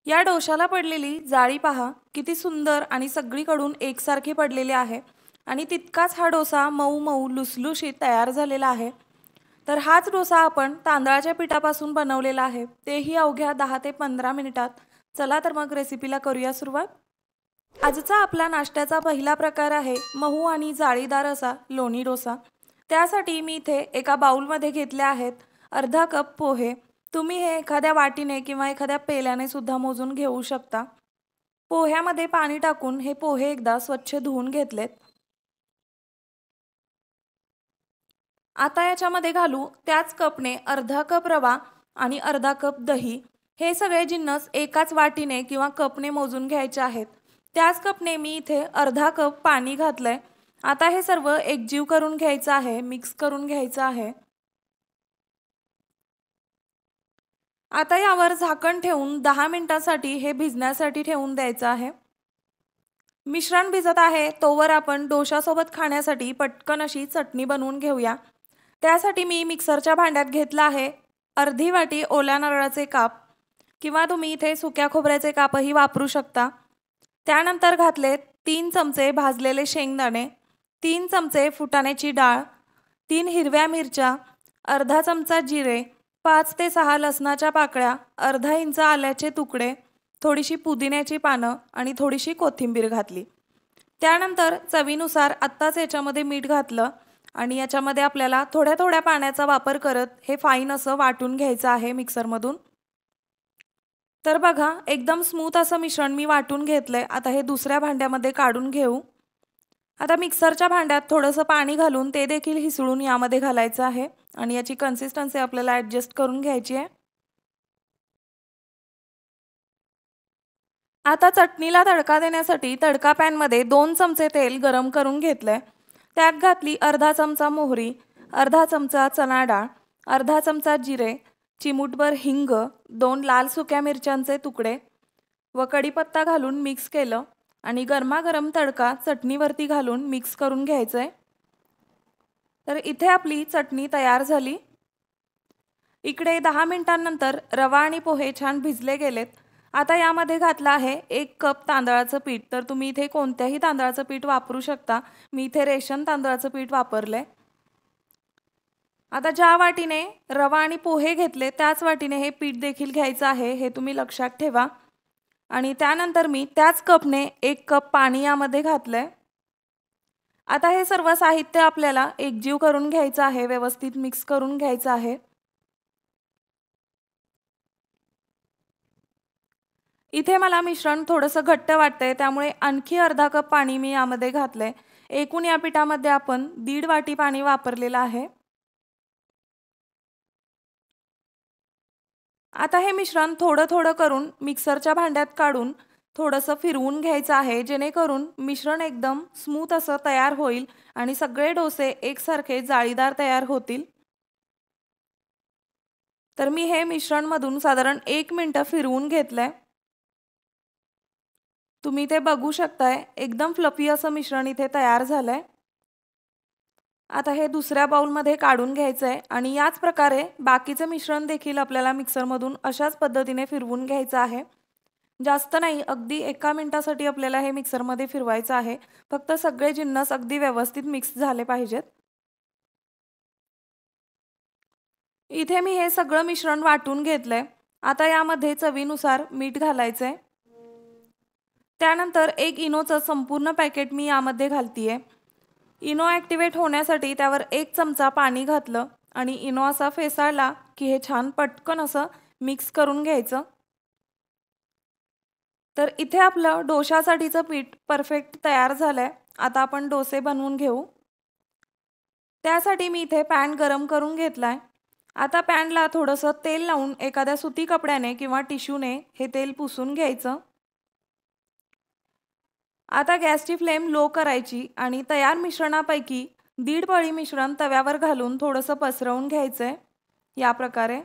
या डोशाला पडलेली जाळी पहा, किती सुंदर आणि सगळीकडून एकसारखी पडलेली आहे आणि तितकाच हा डोसा मऊ मऊ लुसलुशीत तयार झालेला आहे. तर हाच डोसा आपण तांदळाच्या पिठापासून बनवलेला आहे, तेही अवघ्या 10 ते 15 मिनिटात. चला तर मग रेसिपीला करूया सुरुवात. आजचा आपला नाश्त्याचा पहिला प्रकार आहे मऊ आणि जाळीदार असा लोणी डोसा. त्यासाठी मी इथे एका बाउलमध्ये घेतले आहेत अर्धा कप पोहे. तुम्ही हे एखाद्या वाटीने किंवा एखाद्या पेल्याने सुद्धा मोजून घेऊ शकता. पोह्यामध्ये पाणी टाकून हे पोहे एकदा स्वच्छ धुवून घेतलेत. आता याच्यामध्ये घालू त्याच कपने अर्धा कप रवा आणि अर्धा कप दही. हे सगळे जिन्नस एकाच वाटीने किंवा कपने मोजून घ्यायचे आहेत. त्याच कपने मी इथे अर्धा कप पाणी घातलंय. आता हे सर्व एकजीव करून घ्यायचं आहे, मिक्स करून घ्यायचं आहे. आता यावर झाकण ठेवून 10 मिनिटांसाठी हे भिजण्यासाठी ठेवून द्यायचं आहे. मिश्रण भिजत आहे तोवर आपण डोशासोबत खाण्यासाठी पटकन अशी चटणी बनवून घेऊया. त्यासाठी मी मिक्सरच्या भांड्यात घेतला आहे अर्धी वाटी ओल्या नारळाचे काप किंवा तुम्ही इथे सुक्या खोबऱ्याचे कापही वापरू शकता. त्यानंतर घातले 3 चमचे भाजलेले शेंगदाणे, 3 चमचे फुटाण्याची डाळ, 3 हिरव्या मिरच्या, अर्धा चमचा जिरे, 5 ते 6 लसणाच्या पाकळ्या, अर्धा इंच आल्याचे तुकडे, थोडीशी पुदिन्याची पानं आणि थोडीशी कोथिंबीर घातली. त्यानंतर चवीनुसार आत्ताच याच्यामध्ये मीठ घातलं आणि याच्यामध्ये आपल्याला थोड्या थोड्या पाण्याचा वापर करत हे फाईन असं वाटून घ्यायचं आहे मिक्सरमधून. तर बघा एकदम स्मूथ असं मिश्रण मी वाटून घेतलंय. आता हे दुसऱ्या भांड्यामध्ये काढून घेऊ. आता मिक्सरच्या भांड्यात थोडंसं पाणी घालून ते देखील हिसळून यामध्ये घालायचं आहे आणि याची कन्सिस्टन्सी आपल्याला ॲडजस्ट करून घ्यायची आहे. आता चटणीला तडका देण्यासाठी तडका पॅनमध्ये 2 चमचे तेल गरम करून घेतलंय. त्यात घातली अर्धा चमचा मोहरी, अर्धा चमचा चणा डाळ, अर्धा चमचा जिरे, चिमूटभर हिंग, 2 लाल सुक्या मिरच्यांचे तुकडे व कढीपत्ता घालून मिक्स केलं आणि गरमागरम तडका चटणीवरती घालून मिक्स करून घ्यायचं आहे. तर इथे आपली चटणी तयार झाली. इकडे 10 मिनिटांनंतर रवा आणि पोहे छान भिजले गेलेत. आता यामध्ये घातलं आहे 1 कप तांदळाचं पीठ. तर तुम्ही इथे कोणत्याही तांदळाचं पीठ वापरू शकता. मी इथे रेशन तांदळाचं पीठ वापरलंय. आता ज्या वाटीने रवा आणि पोहे घेतले त्याच वाटीने हे पीठ देखील घ्यायचं आहे, हे तुम्ही लक्षात ठेवा. आणि त्यानंतर मी त्याच कपने 1 कप पाणी यामध्ये घातलंय. आता हे सर्व साहित्य आपल्याला एकजीव करून घ्यायचं आहे, व्यवस्थित मिक्स करून घ्यायचं आहे. इथे मला मिश्रण थोडंसं घट्ट वाटतंय त्यामुळे आणखी अर्धा कप पाणी मी यामध्ये घातलंय. एकूण या पिठामध्ये आपण 1.5 वाटी पाणी वापरलेलं आहे. आता हे मिश्रण थोडं थोडं करून मिक्सरच्या भांड्यात काढून थोडंसं फिरवून घ्यायचं आहे, जेणेकरून मिश्रण एकदम स्मूथ असं तयार होईल आणि सगळे डोसे एकसारखे जाळीदार तयार होतील. तर मी हे मिश्रणमधून साधारण 1 मिनिट फिरवून घेतलंय. तुम्ही ते बघू शकताय एकदम फ्लफी असं मिश्रण इथे तयार झालंय. आता हे दुसऱ्या बाउलमध्ये काढून घ्यायचं आहे आणि याच प्रकारे बाकीचं मिश्रण देखील आपल्याला मिक्सरमधून अशाच पद्धतीने फिरवून घ्यायचं आहे. जास्त नाही, अगदी 1 मिनिटासाठी आपल्याला हे मिक्सरमध्ये फिरवायचं आहे. फक्त सगळे जिन्नस अगदी व्यवस्थित मिक्स झाले पाहिजेत. इथे मी हे सगळं मिश्रण वाटून घेतलंय. आता यामध्ये चवीनुसार मीठ घालायचंय. त्यानंतर एक इनोचं संपूर्ण पॅकेट मी यामध्ये घालतीये. इनो ॲक्टिवेट होण्यासाठी त्यावर 1 चमचा पाणी घातलं आणि इनो असा फेसाळला की हे छान पटकन असं मिक्स करून घ्यायचं. तर इथे आपलं डोशासाठीचं पीठ परफेक्ट तयार झालंय. आता आपण डोसे बनवून घेऊ. त्यासाठी मी इथे पॅन गरम करून घेतलाय. आता पॅनला थोडंसं तेल लावून एखाद्या सुती कपड्याने किंवा टिश्यूने हे तेल पुसून घ्यायचं. आता गॅसची फ्लेम लो करायची आणि तयार मिश्रणापैकी 1.5 पळी मिश्रण तव्यावर घालून थोडंसं पसरवून घ्यायचंय या प्रकारे.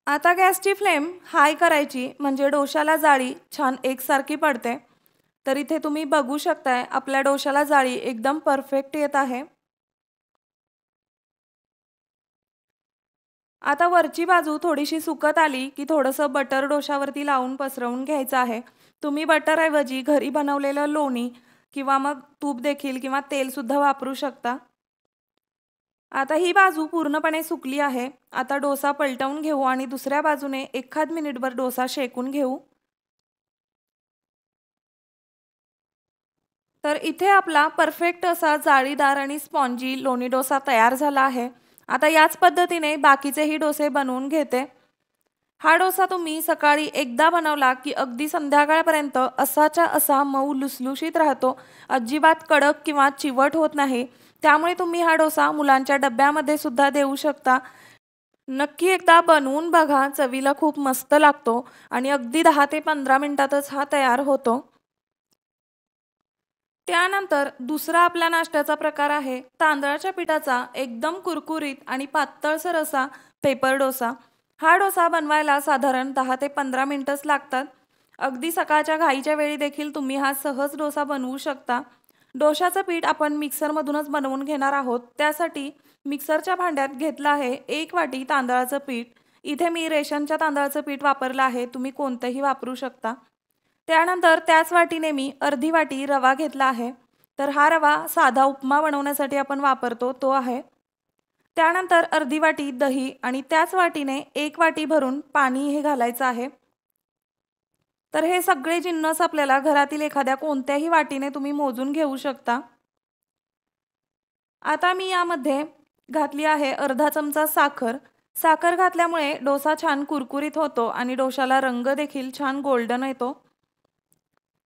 आता गॅसची फ्लेम हाय करायची म्हणजे डोशाला जाळी छान एकसारखी पडते. तर इथे तुम्ही बघू शकताय आपल्या डोशाला जाळी एकदम परफेक्ट येत आहे. आता वरची बाजू थोडीशी सुकत आली की थोडंसं बटर डोशावरती लावून पसरवून घ्यायचं आहे. तुम्ही बटरऐवजी घरी बनवलेलं लोणी किंवा मग तूप देखील किंवा तेलसुद्धा वापरू शकता. आता ही बाजू पूर्णपणे सुकली आहे. आता डोसा पलटवून घेऊ आणि दुसऱ्या बाजूने एखाद मिनिटभर डोसा शेकून घेऊ. तर इथे आपला परफेक्ट असा जाळीदार आणि स्पॉन्जी लोणी डोसा तयार झाला आहे. आता याच पद्धतीने बाकीचेही डोसे बनवून घेते. हा डोसा तुम्ही सकाळी एकदा बनवला की अगदी संध्याकाळपर्यंत असाच्या असा मऊ लुसलुशीत राहतो. अजिबात कडक किंवा चिवट होत नाही. त्यामुळे तुम्ही हा डोसा मुलांच्या डब्यामध्ये सुद्धा देऊ शकता. नक्की एकदा बनवून बघा, चवीला खूप मस्त लागतो आणि अगदी 10 ते 15 मिनिटातच हा तयार होतो. त्यानंतर दुसरा आपला नाश्त्याचा प्रकार आहे तांदळाच्या पिठाचा एकदम कुरकुरीत आणि पातळसर असा पेपर डोसा. हा डोसा बनवायला साधारण 10 ते 15 मिनिटच लागतात. अगदी सकाळच्या घाईच्या वेळी देखील तुम्ही हा सहज डोसा बनवू शकता. डोशाचं पीठ आपण मिक्सरमधूनच बनवून घेणार आहोत. त्यासाठी मिक्सरच्या भांड्यात घेतलं आहे 1 वाटी तांदळाचं पीठ. इथे मी रेशनच्या तांदळाचं पीठ वापरलं आहे, तुम्ही कोणतंही वापरू शकता. त्यानंतर त्याच वाटीने मी अर्धी वाटी रवा घेतला आहे. तर हा रवा साधा उपमा बनवण्यासाठी आपण वापरतो तो आहे. त्यानंतर अर्धी वाटी दही आणि त्याच वाटीने 1 वाटी भरून पाणी हे घालायचं आहे. तर हे सगळे जिन्नस आपल्याला घरातील एखाद्या कोणत्याही वाटीने तुम्ही मोजून घेऊ शकता. आता मी यामध्ये घातली आहे अर्धा चमचा साखर. साखर घातल्यामुळे डोसा छान कुरकुरीत होतो आणि डोशाला रंग देखील छान गोल्डन येतो.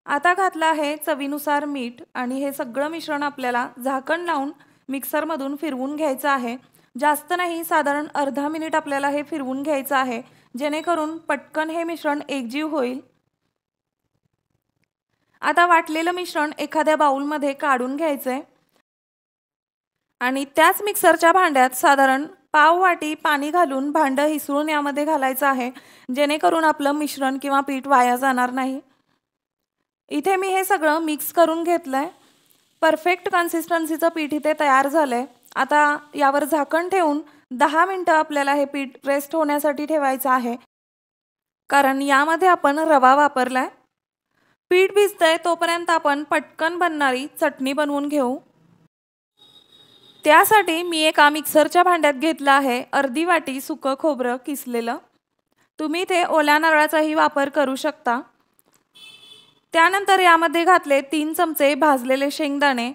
आता घातलं आहे चवीनुसार मीठ आणि हे सगळं मिश्रण आपल्याला झाकण लावून मिक्सरमधून फिरवून घ्यायचं आहे. जास्त नाही, साधारण अर्धा मिनिट आपल्याला हे फिरवून घ्यायचं आहे, जेणेकरून पटकन हे मिश्रण एकजीव होईल. आता वाटलेलं मिश्रण एखाद्या बाउलमध्ये काढून घ्यायचंय आणि त्याच मिक्सरच्या भांड्यात साधारण पाव वाटी पाणी घालून भांडं हिसळून यामध्ये घालायचं आहे, जेणेकरून आपलं मिश्रण किंवा पीठ वाया जाणार नाही. इथे मी हे सगळं मिक्स करून घेतलंय. परफेक्ट कन्सिस्टन्सीचं पीठ इथे तयार झालंय. आता यावर झाकण ठेवून 10 मिनिटं आपल्याला हे पीठ रेस्ट होण्यासाठी ठेवायचं आहे, कारण यामध्ये आपण रवा वापरलाय. पीठ भिजतंय तोपर्यंत आपण पटकन बनणारी चटणी बनवून घेऊ. त्यासाठी मी एका मिक्सरच्या भांड्यात घेतलं आहे अर्धी वाटी सुकं खोबरं किसलेलं. तुम्ही ते ओल्या नारळाचाही वापर करू शकता. त्यानंतर यामध्ये घातले 3 चमचे भाजलेले शेंगदाणे,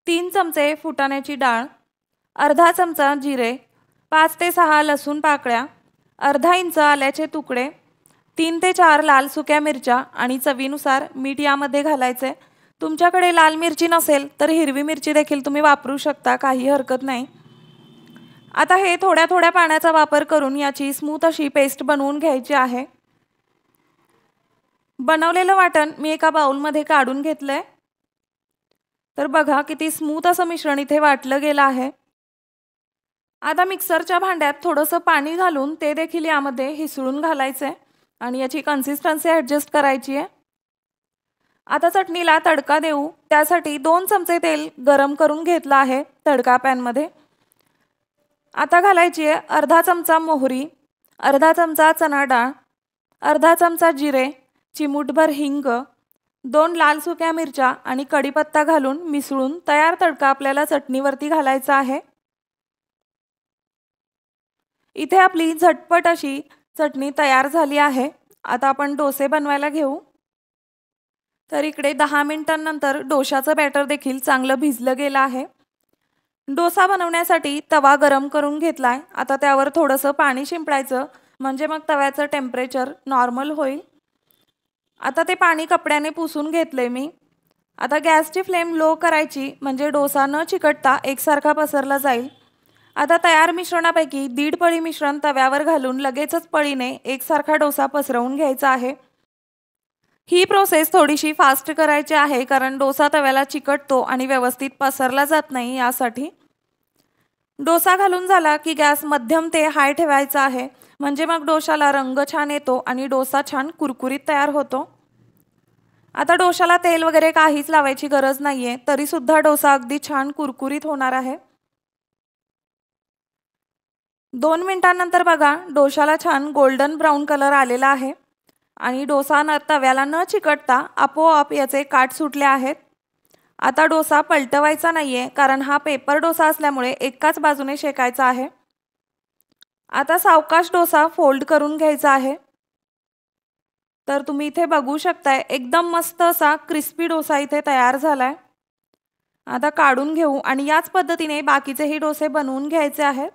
3 चमचे फुटाण्याची डाळ, अर्धा चमचा जिरे, 5 ते 6 लसूण पाकळ्या, अर्धा इंच आल्याचे तुकडे, 3 ते 4 लाल सुक्या मिरच्या आणि चवीनुसार मीठ यामध्ये घालायचे. तुमच्याकडे लाल मिरची नसेल तर हिरवी मिरची देखील तुम्ही वापरू शकता, काही हरकत नाही. आता हे थोड्या थोड्या पाण्याचा वापर करून याची स्मूथ अशी पेस्ट बनवून घ्यायची आहे. बनवलेलं वाटण मी एका बाउलमध्ये काढून घेतलंय. तर बघा किती स्मूथ असं मिश्रण इथे वाटलं गेलं आहे. आता मिक्सरच्या भांड्यात थोडंसं पाणी घालून ते देखील यामध्ये हिसळून घालायचं आहे आणि याची कन्सिस्टन्सी ॲडजस्ट करायची आहे. आता चटणीला तडका देऊ. त्यासाठी 2 चमचे तेल गरम करून घेतलं आहे तडका पॅनमध्ये. आता घालायची आहे अर्धा चमचा मोहरी, अर्धा चमचा चणा डाळ, अर्धा चमचा जिरे, चिमूटभर हिंग, 2 लाल सुक्या मिरच्या आणि कढीपत्ता घालून मिसळून तयार तडका आपल्याला चटणीवरती घालायचा आहे. इथे आपली झटपट अशी चटणी तयार झाली आहे. आता आपण डोसे बनवायला घेऊ. तर इकडे 10 मिनिटांनंतर डोशाचं बॅटर देखील चांगलं भिजलं गेलं आहे. डोसा बनवण्यासाठी तवा गरम करून घेतलाय. आता त्यावर थोडंसं पाणी शिंपडायचं, म्हणजे मग तव्याचं टेम्परेचर नॉर्मल होईल. आता ते पाणी कपड्याने पुसून घेतले मी. आता गॅसची फ्लेम लो करायची, म्हणजे डोसा न चिकटता एकसारखा पसरला जाईल. आता तयार मिश्रणापैकी 1.5 पळी मिश्रण तव्यावर घालून लगेचच पळीने एकसारखा डोसा पसरवून घ्यायचा आहे. ही प्रोसेस थोडीशी फास्ट करायची आहे, कारण डोसा तव्याला चिकटतो आणि व्यवस्थित पसरला जात नाही यासाठी. डोसा घालून झाला की गॅस मध्यम ते हाय ठेवायचा आहे, म्हणजे मग डोशाला रंग छान येतो आणि डोसा छान कुरकुरीत तयार होतो. आता डोशाला तेल वगैरे काहीच लावायची गरज नाहीये, तरी सुद्धा डोसा अगदी छान कुरकुरीत होणार आहे. 2 मिनिटांनंतर बघा डोशाला छान गोल्डन ब्राऊन कलर आलेला आहे आणि डोसा तव्याला न चिकटता आपोआप याचे काठ सुटले आहेत। आता डोसा पलटवायचा नाहीये कारण हा पेपर डोसा असल्यामुळे एकाच बाजूने शेकायचा आहे। आता सावकाश डोसा फोल्ड करून घ्यायचा आहे। तर तुम्ही इथे बघू शकताय एकदम मस्त असा क्रिस्पी डोसा इथे तयार झालाय। आता काढून घेऊ आणि याच पद्धतीने बाकीचेही डोसे बनवून घ्यायचे आहेत।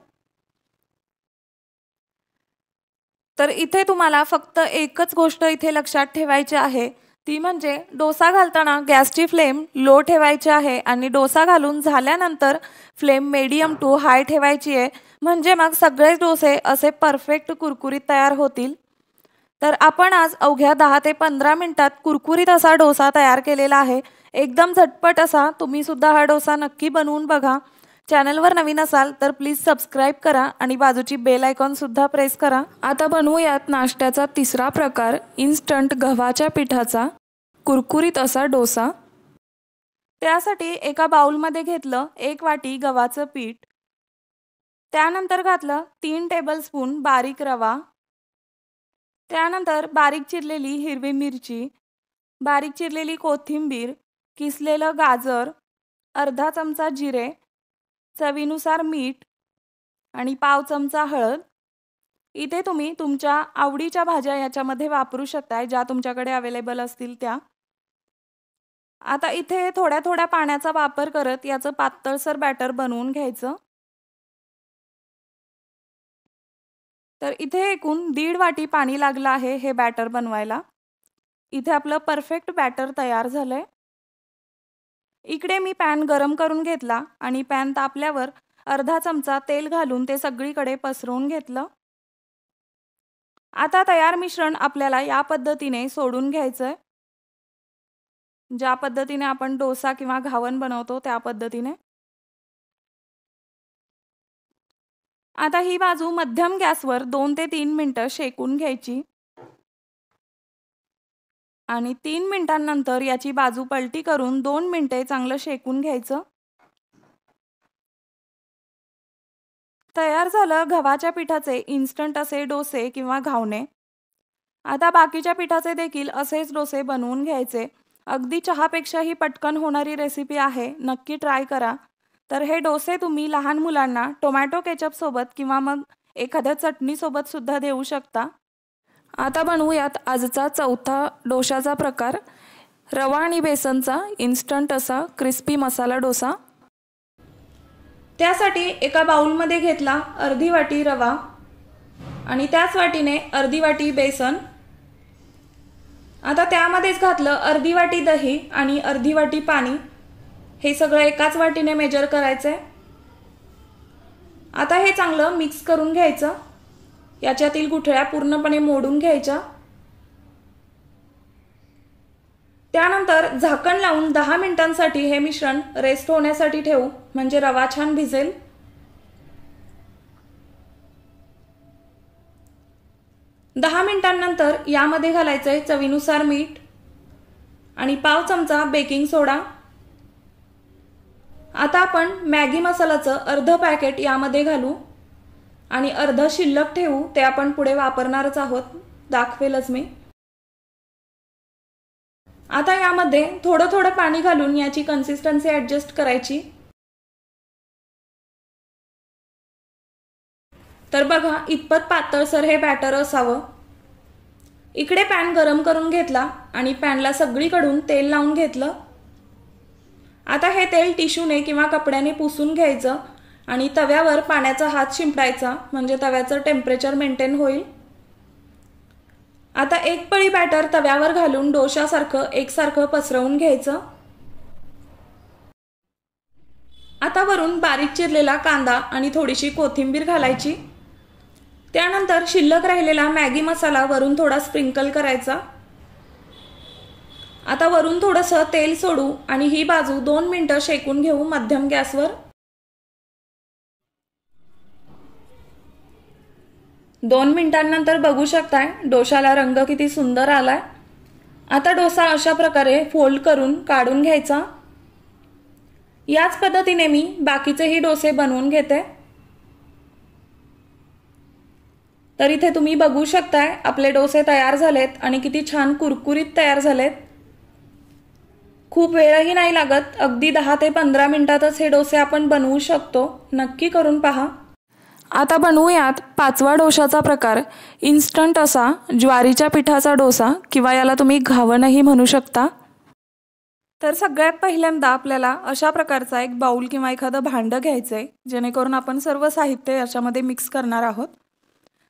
तर इथे तुम्हाला फक्त एकच गोष्ट इथे लक्षात ठेवायची आहे, ती म्हणजे डोसा घालताना गॅसची फ्लेम लो ठेवायची आहे आणि डोसा घालून झाल्यानंतर फ्लेम मीडियम टू हाय ठेवायची आहे, म्हणजे मग सगळेच डोसे असे परफेक्ट कुरकुरीत तयार होतील। तर आपण आज अवघ्या 10 ते 15 मिनिटात कुरकुरीत असा डोसा तयार केलेला आहे। एकदम झटपट असा। तुम्ही सुद्धा हा डोसा नक्की बनवून बघा। चॅनलवर नवीन असाल तर प्लीज सबस्क्राइब करा आणि बाजूची बेल आयकॉन सुद्धा प्रेस करा। आता बनवूयात नाश्त्याचा तिसरा प्रकार, इन्स्टंट गव्हाच्या पिठाचा कुरकुरीत असा डोसा। त्यासाठी एका बाउलमध्ये घेतलं 1 वाटी गव्हाचं पीठ, त्यानंतर घातलं 3 टेबलस्पून बारीक रवा, त्यानंतर बारीक चिरलेली हिरवी मिरची, बारीक चिरलेली कोथिंबीर, किसलेलं गाजर, अर्धा चमचा जिरे, चवीनुसार मीठ आणि पाव चमचा हळद। इथे तुम्ही तुमच्या आवडीच्या भाज्या याच्यामध्ये वापरू शकता, ज्या तुमच्याकडे अवेलेबल असतील त्या। आता इथे थोड्या थोड्या पाण्याचा वापर करत याचं पातळसर बॅटर बनवून घ्यायचं। तर इथे एकूण 1.5 वाटी पाणी लागलं आहे हे बॅटर बनवायला। इथे आपलं परफेक्ट बॅटर तयार झालंय। इकडे मी पॅन गरम करून घेतला आणि पॅन तापल्यावर अर्धा चमचा तेल घालून ते सगळीकडे पसरवून घेतलं। आता तयार मिश्रण आपल्याला या पद्धतीने सोडून घ्यायचंय, ज्या पद्धतीने आपण डोसा किंवा घावन बनवतो त्या पद्धतीने। आता ही बाजू मध्यम गॅसवर 2 ते 3 मिनिटं शेकून घ्यायची आणि 3 मिनिटांनंतर याची बाजू पलटी करून 2 मिनिटे चांगलं शेकून घ्यायचं। तयार झालं गव्हाच्या पिठाचे इन्स्टंट असे डोसे किंवा घावणे। आता बाकीच्या पिठाचे देखील असेच डोसे बनवून घ्यायचे। अगदी चहापेक्षाही पटकन होणारी रेसिपी आहे, नक्की ट्राय करा। तर हे डोसे तुम्ही लहान मुलांना टोमॅटो केचप सोबत किंवा मग एखाद्या चटणी सोबत सुद्धा देऊ शकता। आता बनवूयात आजचा चौथा डोशाचा प्रकार, रवा आणि बेसनचा इन्स्टंट असा क्रिस्पी मसाला डोसा। त्यासाठी एका बाउलमध्ये घेतला अर्धी वाटी रवा आणि त्याच वाटीने अर्धी वाटी बेसन। आता त्यामध्येच घातलं अर्धी वाटी दही आणि अर्धी वाटी पाणी। हे सगळं एकाच वाटीने मेजर करायचंय। आता हे चांगलं मिक्स करून घ्यायचं। याच्यातील गुठळ्या पूर्णपणे मोडून घ्यायच्या। त्यानंतर झाकण लावून 10 मिनिटांसाठी हे मिश्रण रेस्ट होण्यासाठी ठेवू, म्हणजे रवा छान भिजेल। दहा मिनिटांनंतर यामध्ये घालायचंय चवीनुसार मीठ आणि पाव चमचा बेकिंग सोडा। आता आपण मॅगी मसाल्याचं अर्ध पॅकेट यामध्ये घालू आणि अर्ध शिल्लक ठेवू, ते आपण पुढे वापरणारच आहोत, दाखवेलच मी। आता यामध्ये थोडं थोडं पाणी घालून याची कन्सिस्टन्सी ॲडजस्ट करायची। तर बघा इतपत पातळसर हे बॅटर असावं। इकडे पॅन गरम करून घेतला आणि पॅनला सगळीकडून तेल लावून घेतलं। आता हे तेल टिश्यूने किंवा कपड्याने पुसून घ्यायचं आणि तव्यावर पाण्याचा हात शिंपडायचा, म्हणजे तव्याचं टेम्परेचर मेंटेन होईल। आता एक पळी बॅटर तव्यावर घालून डोशासारखं एकसारखं पसरवून घ्यायचं। आता वरून बारीक चिरलेला कांदा आणि थोडीशी कोथिंबीर घालायची। त्यानंतर शिल्लक राहिलेला मॅगी मसाला वरून थोडा स्प्रिंकल करायचा। आता वरून थोडंसं तेल सोडू आणि ही बाजू 2 मिनिटं शेकून घेऊ मध्यम गॅसवर। 2 मिनिटांनंतर बघू शकताय डोशाला रंग किती सुंदर आलाय। आता डोसा अशा प्रकारे फोल्ड करून काढून घ्यायचा। याच पद्धतीने मी बाकीचेही डोसे बनवून घेते। तर इथे तुम्ही बघू शकताय आपले डोसे तयार झालेत आणि किती छान कुरकुरीत तयार झालेत। खूप वेळही नाही लागत, अगदी 10 ते 15 मिनिटातच हे डोसे आपण बनवू शकतो। नक्की करून पहा। आता बनवूयात 5वा डोशाचा प्रकार, इन्स्टंट असा ज्वारीच्या पिठाचा डोसा किंवा याला तुम्ही घावणही म्हणू शकता। तर सगळ्यात पहिल्यांदा आपल्याला अशा प्रकारचा एक बाउल किंवा एखादं भांडं घ्यायचंय, जेणेकरून आपण सर्व साहित्य याच्यामध्ये मिक्स करणार आहोत।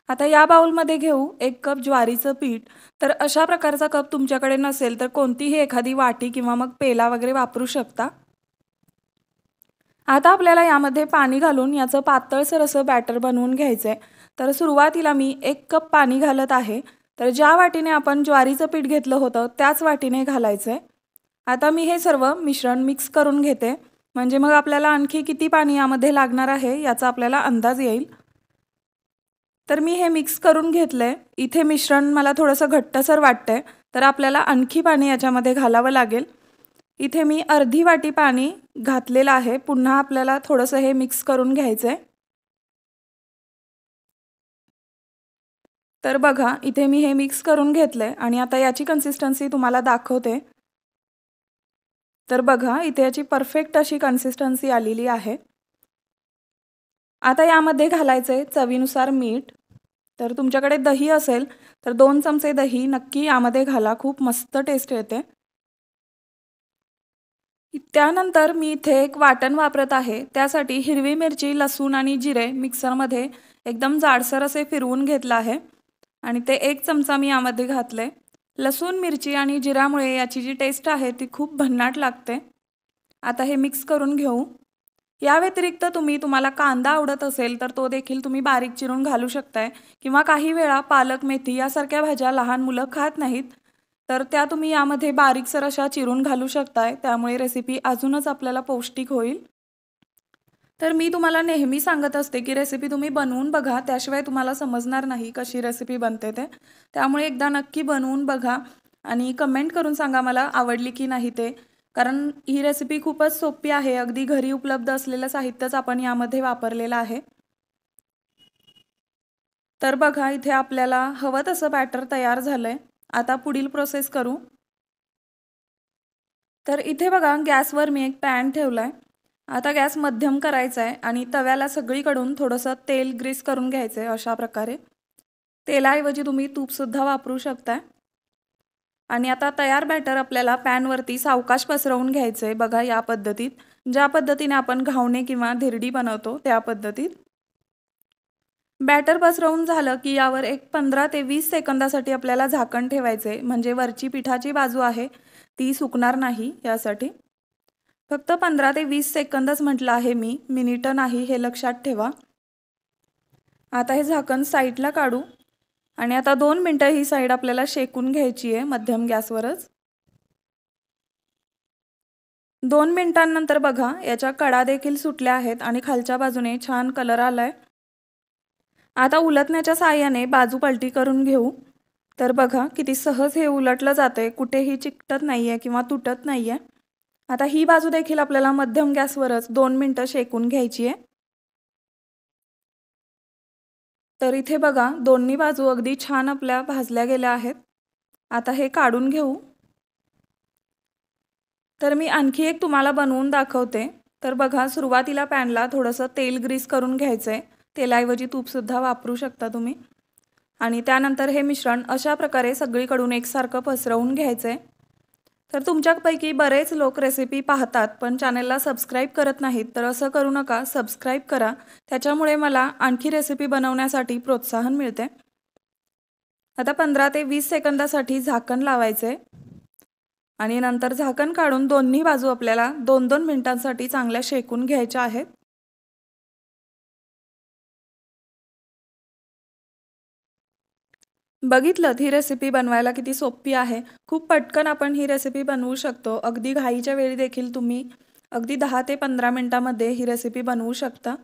आता या बाउलमध्ये घेऊ 1 कप ज्वारीचं पीठ। तर अशा प्रकारचा कप तुमच्याकडे नसेल तर कोणतीही एखादी वाटी किंवा मग पेला वगैरे वापरू शकता। आता आपल्याला यामध्ये पाणी घालून याचं पातळसर असं बॅटर बनवून घ्यायचंय। तर सुरुवातीला मी 1 कप पाणी घालत आहे। तर ज्या वाटीने आपण ज्वारीचं पीठ घेतलं होतं त्याच वाटीने घालायचंय। आता मी हे सर्व मिश्रण मिक्स करून घेते, म्हणजे मग आपल्याला आणखी किती पाणी यामध्ये लागणार आहे याचा आपल्याला अंदाज येईल। तर मी हे मिक्स करून घेतलंय। इथे मिश्रण मला थोडंसं घट्टसर वाटतंय, तर आपल्याला आणखी पाणी याच्यामध्ये घालावं लागेल। इथे मी अर्धी वाटी पाणी घातलेलं आहे। पुन्हा आपल्याला थोडंसं हे मिक्स करून घ्यायचंय। तर बघा इथे मी हे मिक्स करून घेतलंय आणि आता याची कन्सिस्टन्सी तुम्हाला दाखवते। तर बघा इथे याची परफेक्ट अशी कन्सिस्टन्सी आलेली आहे। आता यामध्ये घालायचंय चवीनुसार मीठ। तर तुमच्याकडे दही असेल तर 2 चमचे दही नक्की यामध्ये घाला, खूप मस्त टेस्ट येते। त्यानंतर मी इथे एक वाटण वापरत आहे। त्यासाठी हिरवी मिरची, लसूण आणि जिरे मिक्सरमध्ये एकदम जाडसर असे फिरवून घेतलं आहे आणि ते 1 चमचा मी यामध्ये घातले। लसूण, मिरची आणि जिऱ्यामुळे याची जी टेस्ट आहे ती खूप भन्नाट लागते। आता हे मिक्स करून घेऊ। या व्यतिरिक्त तुम्हाला कांदा आवडत असेल तर तो देखील तुम्ही बारीक चिरून घालू शकताय, किंवा काही वेळा पालक, मेथी यासारख्या भाज्या लहान मुलं खात नाहीत, तर त्या तुम्ही यामध्ये बारीकसर अशा चिरून घालू शकताय। त्यामुळे रेसिपी अजूनच आपल्याला पौष्टिक होईल। तर मी तुम्हाला नेहमी सांगत असते की रेसिपी तुम्ही बनवून बघा, त्याशिवाय तुम्हाला समजणार नाही कशी रेसिपी बनते ते। त्यामुळे एकदा नक्की बनवून बघा आणि कमेंट करून सांगा मला आवडली की नाही ते। कारण ही रेसिपी खूपच सोपी आहे, अगदी घरी उपलब्ध असलेलं साहित्यच आपण यामध्ये वापरलेलं आहे। तर बघा इथे आपल्याला हवं तसं बॅटर तयार झालंय। आता पुढील प्रोसेस करू। तर इथे बघा गॅसवर मी एक पॅन ठेवलाय। आता गॅस मध्यम करायचा आहे आणि तव्याला सगळीकडून थोडंसं तेल ग्रीस करून घ्यायचं आहे। अशा प्रकारे तेलाऐवजी तुम्ही तूप सुद्धा वापरू शकता। आणि आता तयार बॅटर आपल्याला पॅनवरती सावकाश पसरवून घ्यायचं आहे। बघा या पद्धतीत, ज्या पद्धतीने आपण घावणे किंवा धिरडी बनवतो त्या पद्धतीत। बॅटर पसरवून झालं की यावर एक 15 ते 20 सेकंदासाठी आपल्याला झाकण ठेवायचे, म्हणजे वरची पिठाची बाजू आहे ती सुकणार नाही यासाठी। फक्त 15 ते 20 सेकंदच म्हटलं आहे मी, मिनिटं नाही, हे लक्षात ठेवा। आता हे झाकण साईडला काढू आणि आता 2 मिनिटं ही साईड आपल्याला शेकून घ्यायची आहे मध्यम गॅसवरच। 2 मिनिटांनंतर बघा याच्या कडा देखील सुटल्या आहेत आणि खालच्या बाजूने छान कलर आलाय। आता उलटण्याच्या साहाय्याने बाजू पलटी करून घेऊ। तर बघा किती सहज हे उलटलं जातंय, कुठेही चिकटत नाहीये किंवा तुटत नाहीये। आता ही बाजू देखील आपल्याला मध्यम गॅसवरच 2 मिनिटं शेकून घ्यायची आहे। तर इथे बघा दोन्ही बाजू अगदी छान आपल्या भाजल्या गेल्या आहेत। आता हे काढून घेऊ। तर मी आणखी एक तुम्हाला बनवून दाखवते। तर बघा सुरुवातीला पॅनला थोडंसं तेल ग्रीस करून घ्यायचंय। तेलाऐवजी तूप सुद्धा वापरू शकता तुम्ही। आणि त्यानंतर हे मिश्रण अशा प्रकारे सगळीकडून एकसारखं पसरवून घ्यायचंय। तर तुमच्यापैकी बरेच लोक रेसिपी पाहतात पण चॅनलला सबस्क्राईब करत नाहीत, तर असं करू नका, सबस्क्राईब करा। त्याच्यामुळे मला आणखी रेसिपी बनवण्यासाठी प्रोत्साहन मिळते। आता 15 ते 20 सेकंदासाठी झाकण लावायचे आणि नंतर झाकण काढून दोन्ही बाजू आपल्याला 2-2 मिनिटांसाठी चांगल्या शेकून घ्यायच्या आहेत। बघितलं ही रेसिपी बनवायला किती सोपी आहे। खूप पटकन आपण ही रेसिपी बनवू शकतो। अगदी घाईच्या वेळी देखील तुम्ही अगदी 10 ते 15 मिनिटांमध्ये ही रेसिपी बनवू शकता।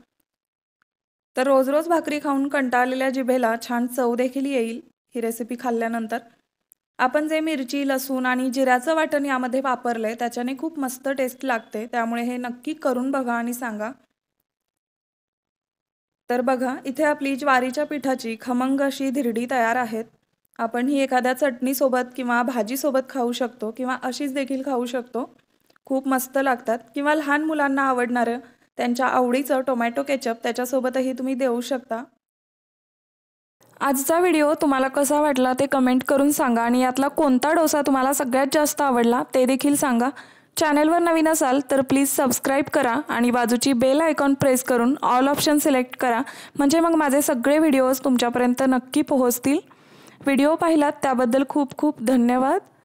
तर रोज रोज भाकरी खाऊन कंटाळलेल्या जिभेला छान चव देखील येईल ही रेसिपी खाल्ल्यानंतर। आपण जे मिरची, लसूण आणि जिऱ्याचं वाटण यामध्ये वापरलंय त्याच्याने खूप मस्त टेस्ट लागते। त्यामुळे हे नक्की करून बघा आणि सांगा। तर बघा, इथे आपली ज्वारीच्या पिठाची खमंग अशी धिरडी तयार आहेत. आपण ही एखाद्या चटणीसोबत किंवा भाजीसोबत खाऊ शकतो किंवा अशीच देखील खाऊ शकतो. खूप मस्त लागतात किंवा लहान मुलांना आवडणारं त्यांच्या आवडीचं टोमॅटो केचप त्याच्यासोबतही तुम्ही देऊ शकता. आजचा व्हिडिओ तुम्हाला कसा वाटला ते कमेंट करून सांगा आणि यातला कोणता डोसा तुम्हाला सगळ्यात जास्त आवडला ते देखील सांगा. चॅनलवर नवीन असाल तर प्लीज सबस्क्राईब करा आणि बाजूची बेल आयकॉन प्रेस करून ऑल ऑप्शन सिलेक्ट करा, म्हणजे मग माझे सगळे व्हिडिओज तुमच्यापर्यंत नक्की पोहोचतील. व्हिडिओ पाहिलात त्याबद्दल खूप खूप धन्यवाद.